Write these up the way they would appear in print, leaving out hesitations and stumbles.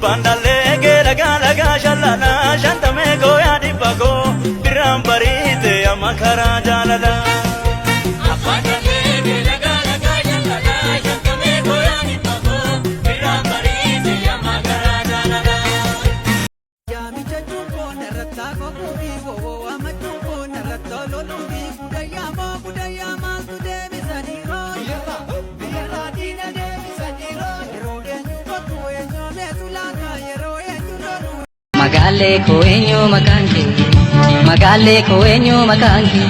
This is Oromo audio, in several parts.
Bandale gera gala gashalala shantame goya dibago biram barite amakara jalala Bandale gera gala gashalala shantame goya dibago biram barite amakara jalala Yami chachunko naratta ko kuri wo amachunko naratta lolumbi budayama sudevi saniro Yera dina devi saniro Magale ko enyo makanki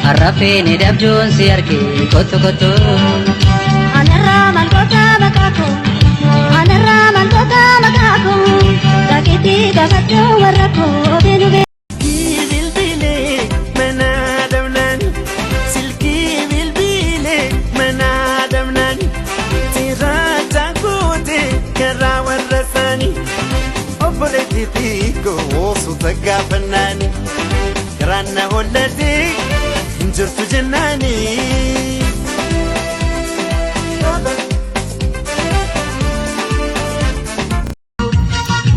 Arrafe ne dabjon si arke koto koto Anarra malkota makako Kakiti kakacho warako benube Bilbile manadamnan Silki bilbile manadamnan Tirata kote kara warrasani Obboleti tiko osu tagafanani Karanna hollati injirtu jennani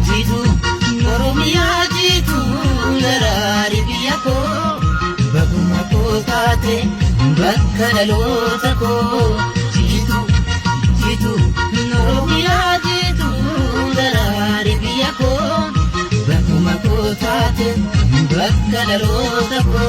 Jitu Oromiya jitu Ngarari biyako Baguma ko taate Bakka dhaloota ko Jitu Oromiya jitu Ngarari biyako Baguma ko taate Bakka dhaloota ko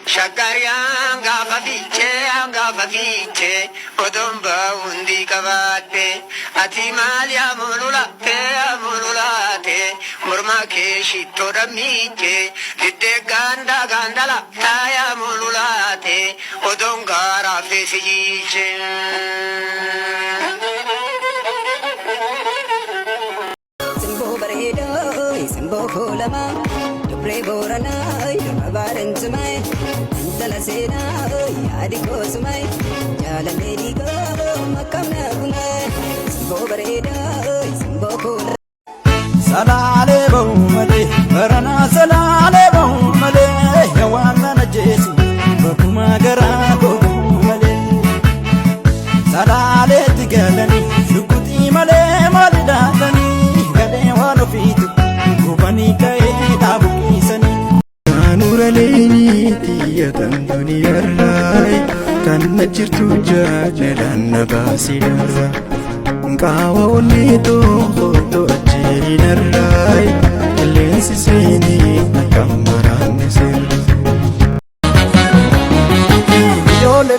Shakariyan gafa fiche Odumba undi kabate Ati mali amululate Murma ke shito damiche Dide ganda gandala Taya mululate Odungara fesijiche Simbo baredo, simbo kolama Dubre borana, dubabaran sumay Antala sena, yadi ko sumay Jala meri ko, makam na gunay Simbo baredo, simbo kolama Salale bawmale, marana salale bawmale Yawana na jesi, bakuma gara ko bawmale Salale tigalani, shukuti male malidatani Gade wano fitu, kubani kae tabukisani Kanura leeni tiyatan duniyarrai Kanna jirtu jalalan nabasidarra Kawa ulito koto ajinarrai Kalensi sini nakamaran sirra Ijole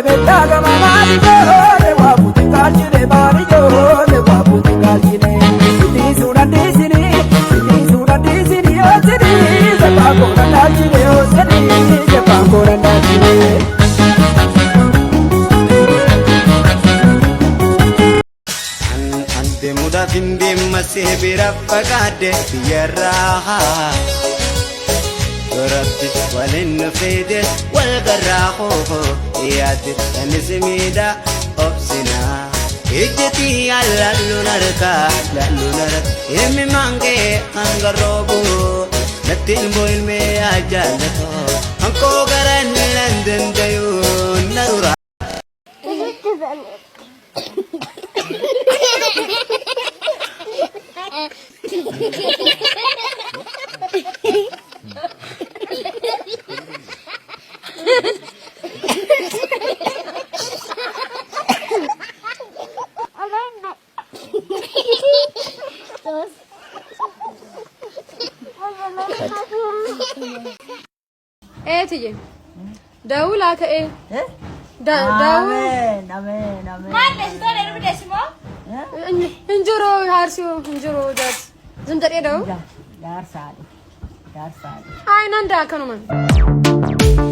betagama Mari jole wabuti kaljine Mari jole wabuti kaljine Sini sunan disini O sini Jepang koran dajine O sini Jepang koran dajine Muda findim masih berapa kade biaraha Berarti walin fede wal garaho Iadit anismida opsina Ijeti ala lunarka la lunar Imi mange angarobu Natin boil me ajalato Angko garan London dayun narura داولا كإيه آمين آمين آمين ما ليش تقول إنه بدي اسمه انجرو هارسيو انجرو داس زندر إيه داو دار سالي هاي ناندا كانوا من